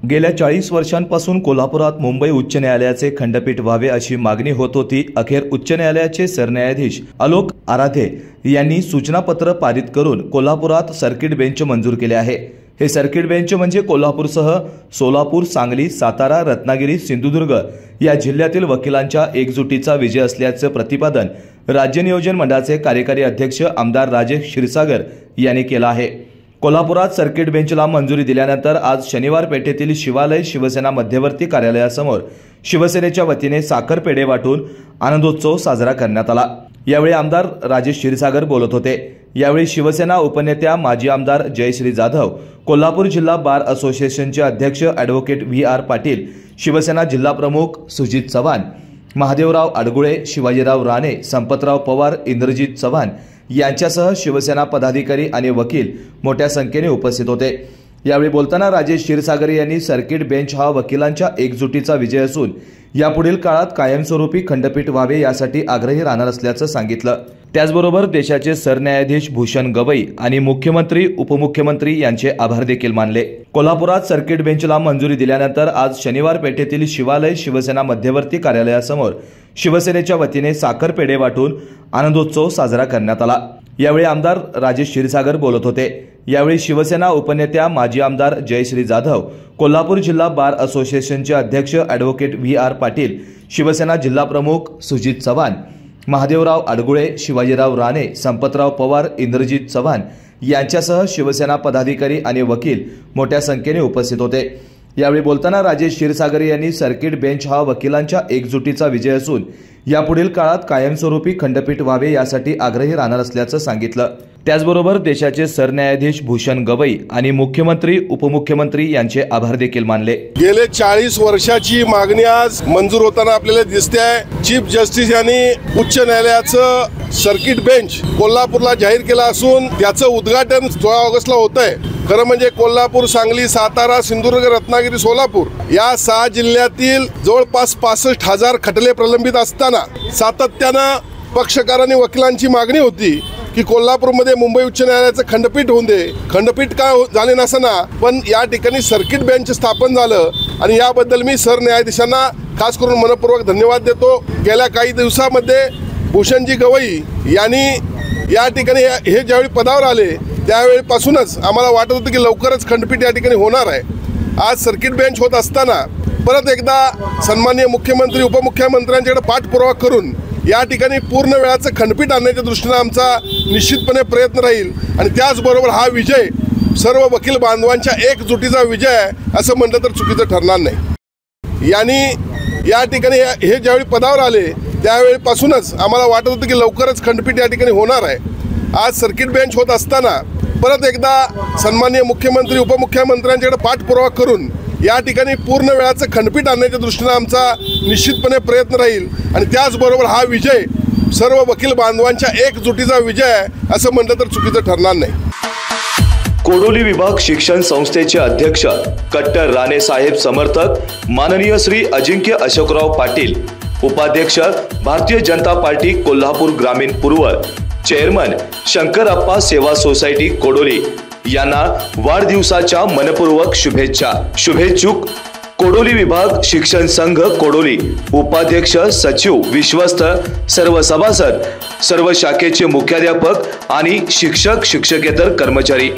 गेल्या 40 वर्षांपासून कोल्हापुरात मुंबई उच्च न्यायालयाचे खंडपीठ व्हावे अशी मागणी होत होती। अखेर उच्च न्यायालयाचे सरन्यायाधीश आलोक आराधे यांनी सूचनापत्र पारित करून कोल्हापुरात सर्किट बेंच मंजूर केले आहे। हे सर्किट बेंच म्हणजे कोल्हापूरसह सोलापूर, सांगली, सातारा, रत्नागिरी, सिंधुदुर्ग या जिल्ह्यातील वकिलांच्या एकजुटीचा विजय असल्याचे प्रतिपादन राज्य नियोजन मंडळाचे कार्यकारी अध्यक्ष आमदार राजेश क्षीरसागर यांनी केले आहे। कोल्हापुरात सर्किट बेंचला मंजुरी दिल्यानंतर आज शनिवार पेठेतील शिवालय शिवसेना मध्यवर्ती कार्यालयासमोर शिवसेनेच्या वतीने साखर पेढे वाटून आनंदोत्सव साजरा करण्यात आला। यावेळी आमदार राजेश क्षीरसागर बोलत होते। यावेळी शिवसेना उपनेत्या माजी आमदार जयश्री जाधव, कोल्हापूर जिल्हा बार असोसिएशनचे अध्यक्ष ॲडव्होकेट व्ही.आर. पाटील, शिवसेना जिल्हा प्रमुख सुजित चव्हाण, महादेवराव अडगुळे, शिवाजीराव राणे, संपतराव पवार, इंद्रजित चव्हाण यांच्यासह शिवसेना पदाधिकारी आणि वकील मोठ्या संख्येने उपस्थित होते। यावेळी बोलताना राजेश क्षीरसागर यांनी सर्किट बेंच हा वकिलांच्या एकजुटीचा विजय असून यापुढील काळात कायमस्वरूपी खंडपीठ व्हावे यासाठी आग्रही राहणार असल्याचं सांगितलं। त्याचबरोबर देशाचे सरन्यायाधीश भूषण गवई आणि मुख्यमंत्री, उपमुख्यमंत्री यांचे आभार देखील मानले। कोल्हापुरात सर्किट बेंचला मंजुरी दिल्यानंतर आज शनिवार पेठेतील शिवालय शिवसेना मध्यवर्ती कार्यालयासमोर शिवसेनेच्या वतीने साखर पेढे वाटून आनंदोत्सव साजरा करण्यात आला। यावेळी आमदार राजेश क्षीरसागर बोलत होते। यावेळी शिवसेना उपनेत्या माजी आमदार जयश्री जाधव, कोल्हापूर जिल्हा बार असोसिएशनचे अध्यक्ष ॲडव्होकेट व्ही.आर. पाटील, शिवसेना जिल्हा प्रमुख सुजित चव्हाण, महादेवराव अडगुळे, शिवाजीराव राणे, संपतराव पवार, इंद्रजित चव्हाण यांच्यासह शिवसेना पदाधिकारी आणि वकील मोठ्या संख्येने उपस्थित होते। यावेळी बोलताना राजेश क्षीरसागर यांनी सर्किट बेंच हा वकिलांच्या एकजुटीचा विजय असून यापुढील काळात कायमस्वरूपी खंडपीठ व्हावे यासाठी आग्रही राहणार असल्याचं सांगितलं। त्याचबरोबर देशाचे सरन्यायाधीश भूषण गवई आणि मुख्यमंत्री, उपमुख्यमंत्री यांचे आभार देखील मानले। गेले 40 वर्षाची मागणी आज मंजूर होताना आपल्याला दिसते आहे। चीफ जस्टिस यांनी उच्च न्यायालयाचं सर्किट बेंच कोल्हापूरला जाहीर केला असून त्याचं उद्घाटन 16 ऑगस्टला होत आहे। खरं म्हणजे कोल्हापूर, सांगली, सातारा, सिंधुदुर्ग, रत्नागिरी, सोलापूर या 6 जिल्ह्यातील जवळपास 65,000 खटले प्रलंबित असताना सातत्यानं पक्षकारांनी वकिलांची मागणी होती की कोल्हापूरमध्ये मुंबई उच्च न्यायालयाचं खंडपीठ होऊन दे। खंडपीठ का झाले नसना, पण या ठिकाणी सर्किट बेंच स्थापन झालं आणि याबद्दल मी सरन्यायाधीशांना खास करून मनपूर्वक धन्यवाद देतो। गेल्या काही दिवसामध्ये भूषणजी गवई यांनी या ठिकाणी हे ज्यावेळी पदावर आले त्यावेळीपासूनच आम्हाला वाटत होतं की लवकरच खंडपीठ या ठिकाणी होणार आहे। आज सर्किट बेंच होत असताना परत एकदा सन्माननीय मुख्यमंत्री, उपमुख्यमंत्र्यांच्याकडे पाठपुरावा करून या ठिकाणी पूर्ण वेळाचं खंडपीठ आणण्याच्या दृष्टीने आमचा निश्चितपणे प्रयत्न राहील आणि त्याचबरोबर हा विजय सर्व वकील बांधवांच्या एकजुटीचा विजय आहे असं म्हटलं तर चुकीचं ठरणार नाही। यांनी या ठिकाणी हे ज्यावेळी पदावर आले त्यावेळीपासूनच आम्हाला वाटत होतं की लवकरच खंडपीठ या ठिकाणी होणार आहे। आज सर्किट बेंच होत असताना परत एकदा सन्माननीय मुख्यमंत्री, उपमुख्यमंत्र्यांच्याकडे पाठपुरावा करून या ठिकाणी पूर्ण वेळाचं खंडपीठ आणण्याच्या दृष्टीने आमचा निश्चितपणे प्रयत्न राहील आणि त्याचबरोबर हा विजय सर्व वकील बांधवांच्या एकजुटीचा विजय आहे असं म्हटलं तर चुकीचं ठरणार नाही। कोडोली विभाग शिक्षण संस्थेचे अध्यक्ष कट्टर राणे साहेब समर्थक माननीय श्री अजिंक्य अशोकराव पाटील, उपाध्यक्ष भारतीय जनता पार्टी कोल्हापूर ग्रामीण पूर्व, चेअरमन शंकरप्पा सेवा सोसायटी कोडोली यांना वाढदिवसाच्या मनपूर्वक शुभेच्छा। शुभेच्छुक कोडोली विभाग शिक्षण संघ कोडोली, उपाध्यक्ष, सचिव, विश्वस्त, सर्व सभासद, सर्व शाखेचे मुख्याध्यापक आणि शिक्षक, शिक्षकेतर कर्मचारी।